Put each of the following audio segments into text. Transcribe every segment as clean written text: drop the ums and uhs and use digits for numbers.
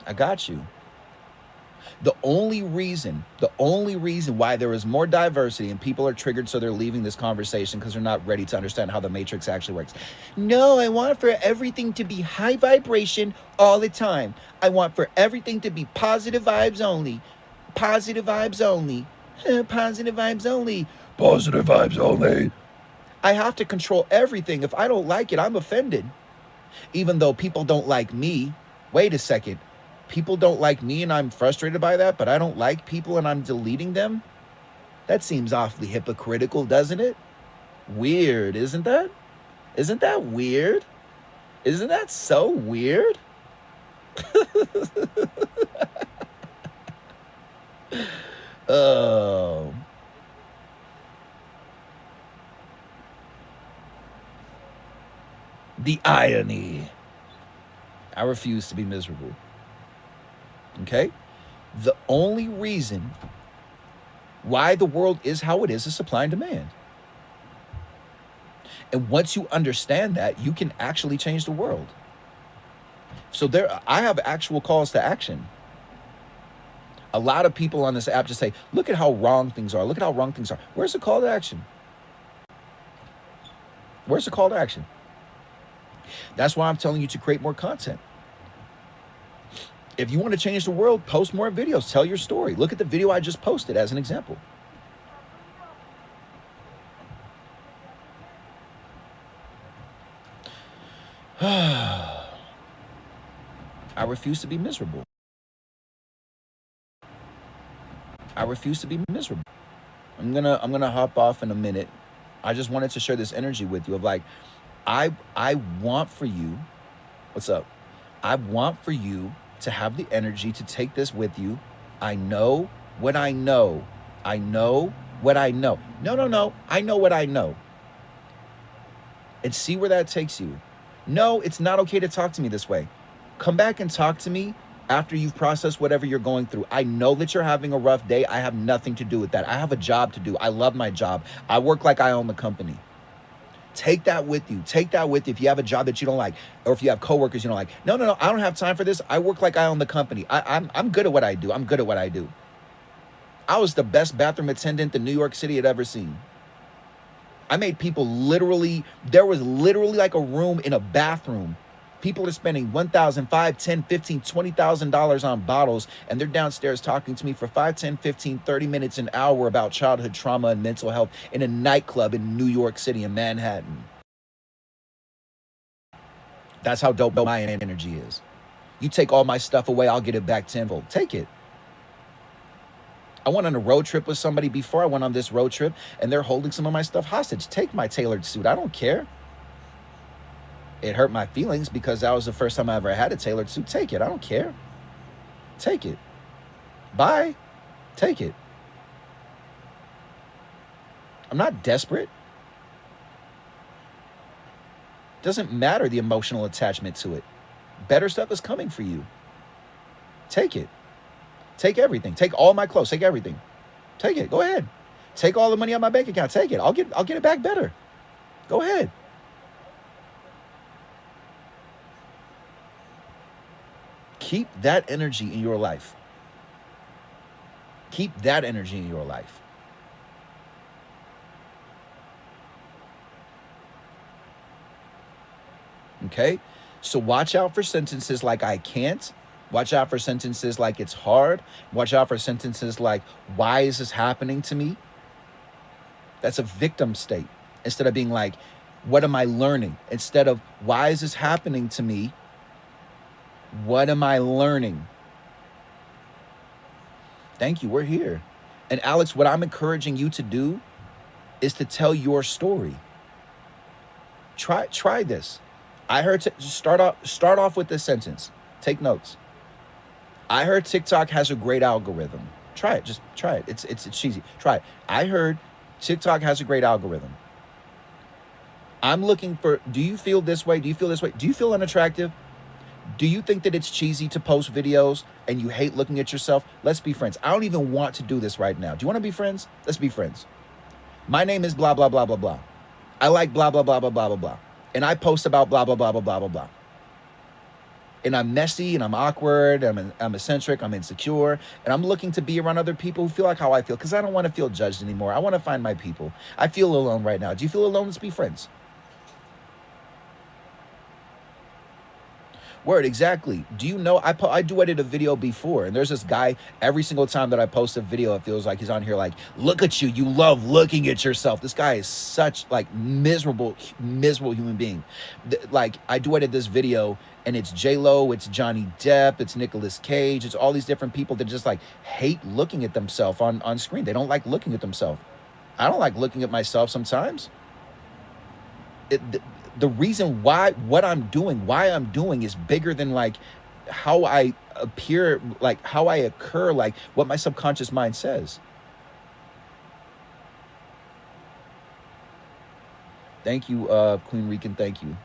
I got you. The only reason why there is more diversity and people are triggered, so they're leaving this conversation because they're not ready to understand how the matrix actually works. No, I want for everything to be high vibration all the time. I want for everything to be positive vibes only. Positive vibes only. Positive vibes only. Positive vibes only. I have to control everything. If I don't like it, I'm offended. Even though people don't like me. Wait a second. People don't like me and I'm frustrated by that, but I don't like people and I'm deleting them? That seems awfully hypocritical, doesn't it? Weird, isn't that? Isn't that weird? Isn't that so weird? Oh, the irony. I refuse to be miserable. Okay? The only reason why the world is how it is supply and demand. And once you understand that, you can actually change the world. So I have actual calls to action. A lot of people on this app just say, look at how wrong things are. Look at how wrong things are. Where's the call to action? Where's the call to action? That's why I'm telling you to create more content. If you want to change the world, post more videos. Tell your story. Look at the video I just posted as an example. I refuse to be miserable. I refuse to be miserable. I'm gonna hop off in a minute. I just wanted to share this energy with you of like, I want for you, what's up? I want for you to have the energy to take this with you. I know what I know. I know what I know. No. I know what I know. And see where that takes you. No, it's not okay to talk to me this way. Come back and talk to me after you've processed whatever you're going through. I know that you're having a rough day. I have nothing to do with that. I have a job to do. I love my job. I work like I own the company. Take that with you. Take that with you if you have a job that you don't like, or if you have coworkers you don't like. No, I don't have time for this. I work like I own the company. I'm good at what I do. I'm good at what I do. I was the best bathroom attendant that New York City had ever seen. I made people literally, there was literally like a room in a bathroom. People are spending $1,000, $5,000, $10,000, $15,000, $20,000 on bottles, and they're downstairs talking to me for 5, 10, 15, 30 minutes, an hour about childhood trauma and mental health in a nightclub in New York City in Manhattan. That's how dope my energy is. You take all my stuff away, I'll get it back tenfold. Take it. I went on a road trip with somebody before I went on this road trip, and they're holding some of my stuff hostage. Take my tailored suit. I don't care. It hurt my feelings because that was the first time I ever had a tailored suit. Take it. I don't care. Take it. Bye. Take it. I'm not desperate. Doesn't matter the emotional attachment to it. Better stuff is coming for you. Take it. Take everything. Take all my clothes. Take everything. Take it. Go ahead. Take all the money out of my bank account. Take it. I'll get it back better. Go ahead. Keep that energy in your life. Keep that energy in your life. Okay? So watch out for sentences like I can't. Watch out for sentences like it's hard. Watch out for sentences like, why is this happening to me? That's a victim state. Instead of being like, what am I learning? Instead of, why is this happening to me? What am I learning? Thank you. We're here. And Alex, what I'm encouraging you to do is to tell your story. Try this. I heard start off with this sentence. Take notes. I heard TikTok has a great algorithm. Try it. Just try it. It's cheesy. Try it. I heard TikTok has a great algorithm. I'm looking for, do you feel this way? Do you feel this way? Do you feel unattractive? Do you think that it's cheesy to post videos and you hate looking at yourself? Let's be friends. I don't even want to do this right now. Do you want to be friends? Let's be friends. My name is blah, blah, blah, blah, blah. I like blah, blah, blah, blah, blah, blah, blah. And I post about blah, blah, blah, blah, blah, blah, blah. And I'm messy and I'm awkward. I'm eccentric. I'm insecure. And I'm looking to be around other people who feel like how I feel because I don't want to feel judged anymore. I want to find my people. I feel alone right now. Do you feel alone? Let's be friends. Word, exactly. Do you know, I duetted a video before, and there's this guy, every single time that I post a video, it feels like he's on here like, look at you, you love looking at yourself. This guy is such like miserable human being. Like, I duetted this video, and it's J-Lo, it's Johnny Depp, it's Nicolas Cage, it's all these different people that just like hate looking at themselves on screen. They don't like looking at themselves. I don't like looking at myself sometimes. The reason why why I'm doing is bigger than like how I appear, like how I occur, like what my subconscious mind says. Thank you, Queen Rican. Thank you.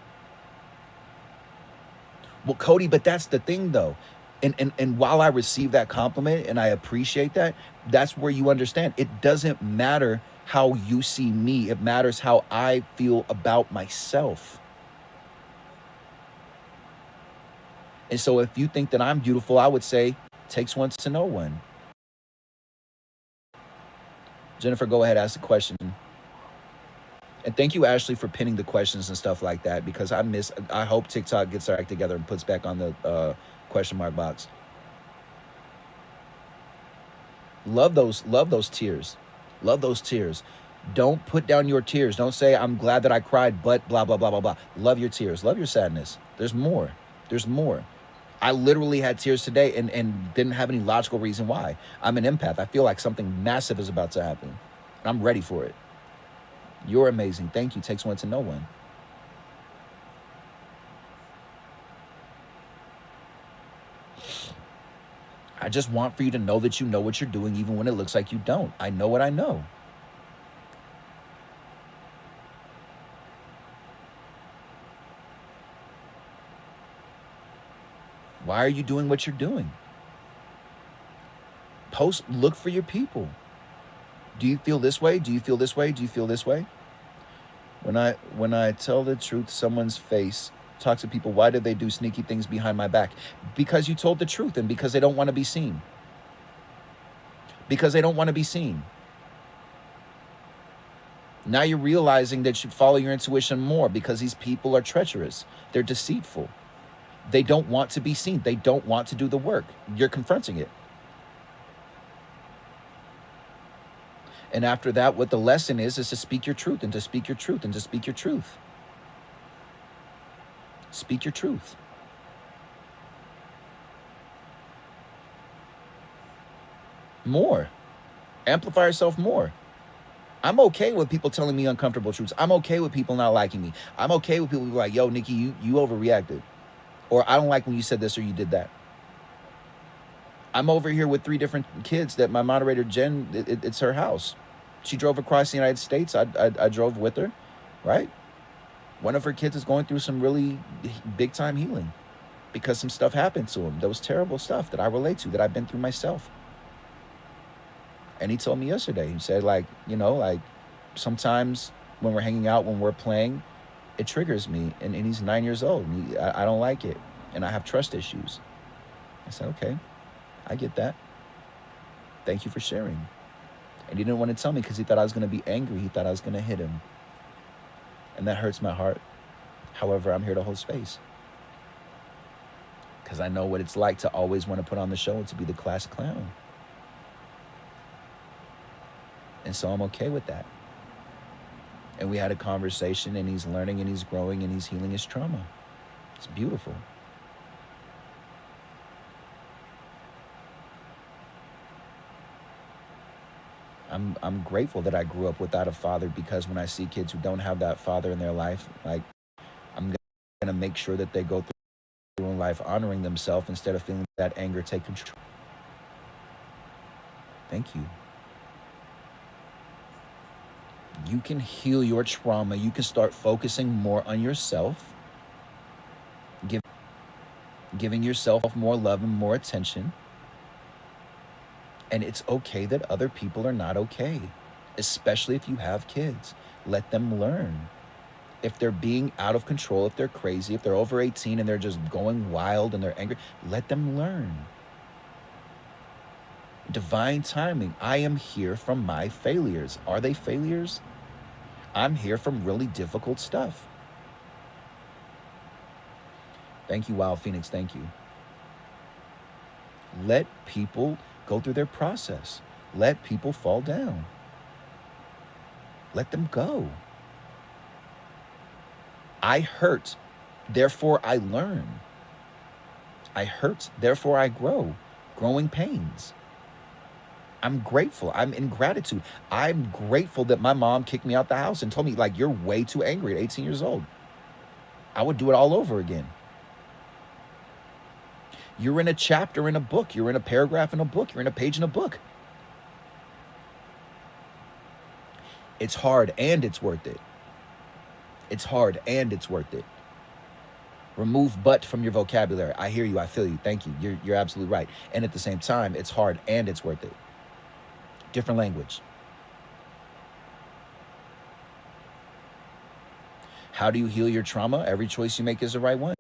Well, Cody, but that's the thing though. And while I receive that compliment and I appreciate that, that's where you understand it doesn't matter how you see me. It matters how I feel about myself. And so if you think that I'm beautiful, I would say takes one to know one. Jennifer, go ahead, ask the question. And thank you, Ashley, for pinning the questions and stuff like that, because I hope TikTok gets their act together and puts back on the question mark box. Love those tears. Love those tears. Don't put down your tears. Don't say, I'm glad that I cried, but blah, blah, blah, blah, blah. Love your tears. Love your sadness. There's more. There's more. I literally had tears today and didn't have any logical reason why. I'm an empath. I feel like something massive is about to happen. I'm ready for it. You're amazing. Thank you. Takes one to know one. I just want for you to know that you know what you're doing, even when it looks like you don't. I know what I know. Why are you doing what you're doing? Look for your people. Do you feel this way? Do you feel this way? Do you feel this way? When I tell the truth, someone's face, talk to people, why do they do sneaky things behind my back? Because you told the truth and because they don't want to be seen. Because they don't want to be seen. Now you're realizing that you follow your intuition more because these people are treacherous. They're deceitful. They don't want to be seen. They don't want to do the work. You're confronting it. And after that, what the lesson is to speak your truth and to speak your truth and to speak your truth. Speak your truth. More. Amplify yourself more. I'm okay with people telling me uncomfortable truths. I'm okay with people not liking me. I'm okay with people being like, yo, Nikki, you overreacted. Or I don't like when you said this or you did that. I'm over here with 3 different kids that my moderator, Jen, it's her house. She drove across the United States. I drove with her, right? One of her kids is going through some really big time healing because some stuff happened to him. That was terrible stuff that I relate to, that I've been through myself. And he told me yesterday, he said, like, you know, like sometimes when we're hanging out, when we're playing, it triggers me. And he's 9 years old. And I don't like it. And I have trust issues. I said, okay, I get that. Thank you for sharing. And he didn't want to tell me because he thought I was going to be angry. He thought I was going to hit him. And that hurts my heart. However, I'm here to hold space. Because I know what it's like to always want to put on the show and to be the class clown. And so I'm okay with that. And we had a conversation, and he's learning and he's growing and he's healing his trauma. It's beautiful. I'm grateful that I grew up without a father, because when I see kids who don't have that father in their life, like, I'm going to make sure that they go through in life honoring themselves instead of feeling that anger take control. Thank you. You can heal your trauma. You can start focusing more on yourself, giving yourself more love and more attention. And it's okay that other people are not okay, especially if you have kids. Let them learn. If they're being out of control, if they're crazy, if they're over 18 and they're just going wild and they're angry, let them learn. Divine timing. I am here from my failures. Are they failures? I'm here from really difficult stuff. Thank you, Wild Phoenix. Thank you. Let people go through their process. Let people fall down. Let them go. I hurt, therefore I learn. I hurt, therefore I grow. Growing pains. I'm grateful. I'm in gratitude. I'm grateful that my mom kicked me out the house and told me, like, you're way too angry at 18 years old. I would do it all over again. You're in a chapter in a book. You're in a paragraph in a book. You're in a page in a book. It's hard and it's worth it. It's hard and it's worth it. Remove but from your vocabulary. I hear you. I feel you. Thank you. You're absolutely right. And at the same time, it's hard and it's worth it. Different language. How do you heal your trauma? Every choice you make is the right one.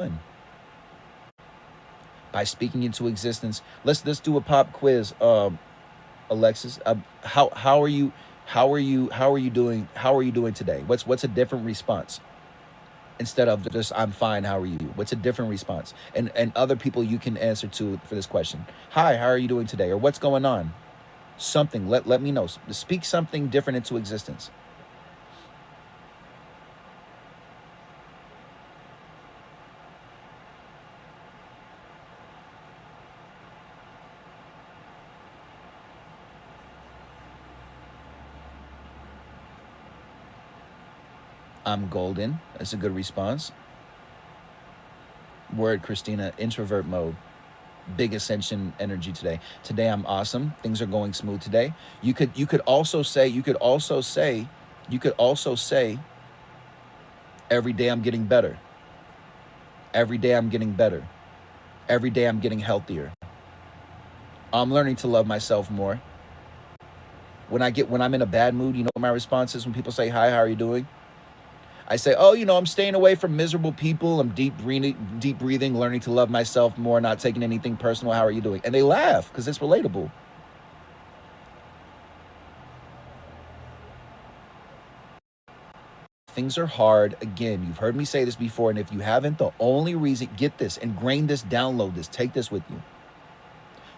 By speaking into existence. Let's do a pop quiz, Alexis. How are you doing today? What's a different response? Instead of just I'm fine, how are you? What's a different response? And other people you can answer to for this question. Hi, how are you doing today? Or what's going on? Something, let me know. Speak something different into existence. I'm golden. That's a good response. Word, Christina. Introvert mode. Big ascension energy today. Today I'm awesome. Things are going smooth today. You could also say every day I'm getting better. Every day I'm getting better. Every day I'm getting healthier. I'm learning to love myself more. When I'm in a bad mood, you know what my response is when people say, hi, how are you doing? I say, oh, I'm staying away from miserable people. I'm deep breathing, learning to love myself more, not taking anything personal. How are you doing? And they laugh because it's relatable. Things are hard. Again, you've heard me say this before, and if you haven't, the only reason, get this, ingrain this, download this, take this with you.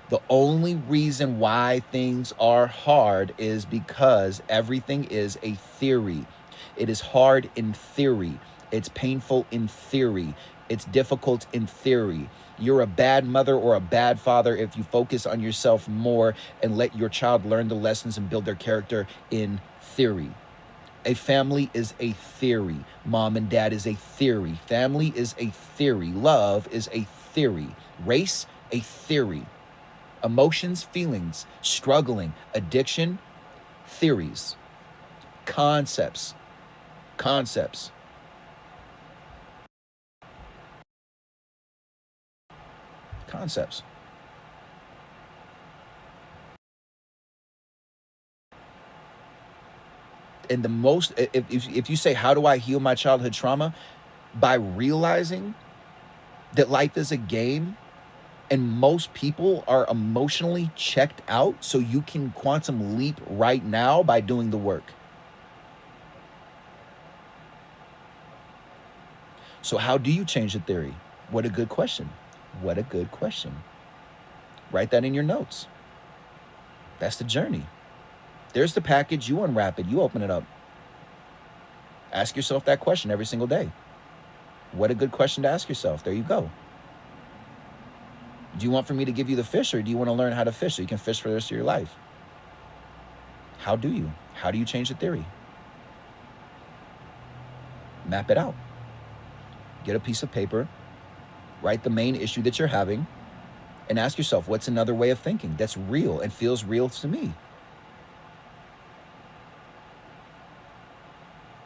The only reason why things are hard is because everything is a theory. It is hard in theory. It's painful in theory. It's difficult in theory. You're a bad mother or a bad father if you focus on yourself more and let your child learn the lessons and build their character in theory. A family is a theory. Mom and dad is a theory. Family is a theory. Love is a theory. Race, a theory. Emotions, feelings, struggling, addiction, theories. Concepts. And the most, if you say, how do I heal my childhood trauma? By realizing that life is a game and most people are emotionally checked out, so you can quantum leap right now by doing the work. So how do you change the theory? What a good question. What a good question. Write that in your notes. That's the journey. There's the package. You unwrap it. You open it up. Ask yourself that question every single day. What a good question to ask yourself. There you go. Do you want for me to give you the fish, or do you want to learn how to fish so you can fish for the rest of your life? How do you? How do you change the theory? Map it out. Get a piece of paper, write the main issue that you're having, and ask yourself, what's another way of thinking that's real and feels real to me?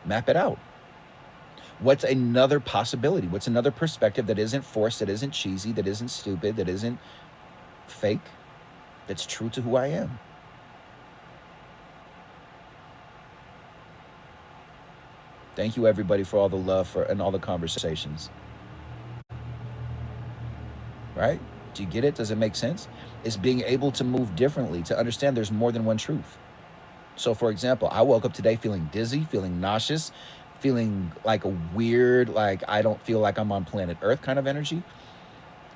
Map it out. What's another possibility? What's another perspective that isn't forced, that isn't cheesy, that isn't stupid, that isn't fake, that's true to who I am? Thank you, everybody, for all the love and all the conversations. Right? Do you get it? Does it make sense? It's being able to move differently, to understand there's more than one truth. So, for example, I woke up today feeling dizzy, feeling nauseous, feeling like a weird, like I don't feel like I'm on planet Earth kind of energy.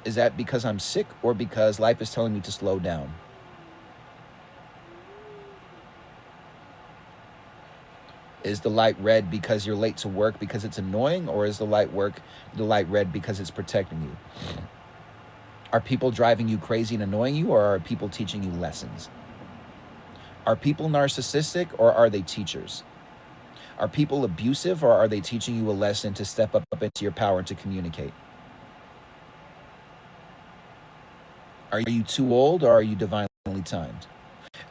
Is that because I'm sick or because life is telling me to slow down? Is the light red because you're late to work because it's annoying, or is the light red because it's protecting you? Are people driving you crazy and annoying you, or are people teaching you lessons? Are people narcissistic, or are they teachers? Are people abusive, or are they teaching you a lesson to step up into your power and to communicate? Are you too old, or are you divinely timed?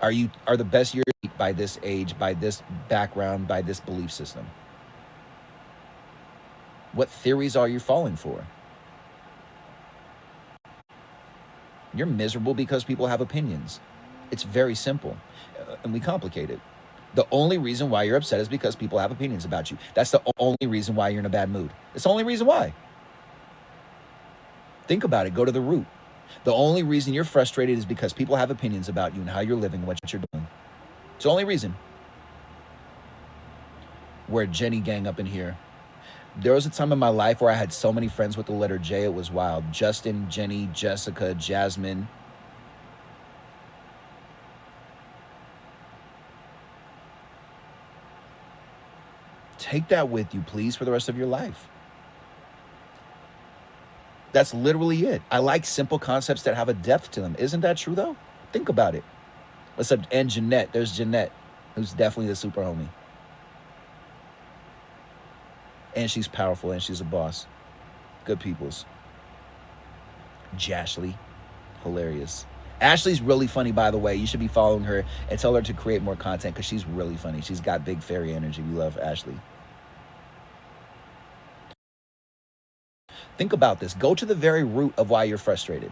Are the best years by this age, by this background, by this belief system? What theories are you falling for? You're miserable because people have opinions. It's very simple, and we complicate it. The only reason why you're upset is because people have opinions about you. That's the only reason why you're in a bad mood. It's the only reason why. Think about it. Go to the root. The only reason you're frustrated is because people have opinions about you and how you're living and what you're doing. It's the only reason. We're a Jenny gang up in here. There was a time in my life where I had so many friends with the letter J, it was wild. Justin, Jenny, Jessica, Jasmine. Take that with you, please, for the rest of your life. That's literally it. I like simple concepts that have a depth to them. Isn't that true, though? Think about it. What's up? And Jeanette. There's Jeanette, who's definitely the super homie. And she's powerful, and she's a boss. Good peoples. Jashley. Hilarious. Ashley's really funny, by the way. You should be following her and tell her to create more content because she's really funny. She's got big fairy energy. We love Ashley. Think about this. Go to the very root of why you're frustrated.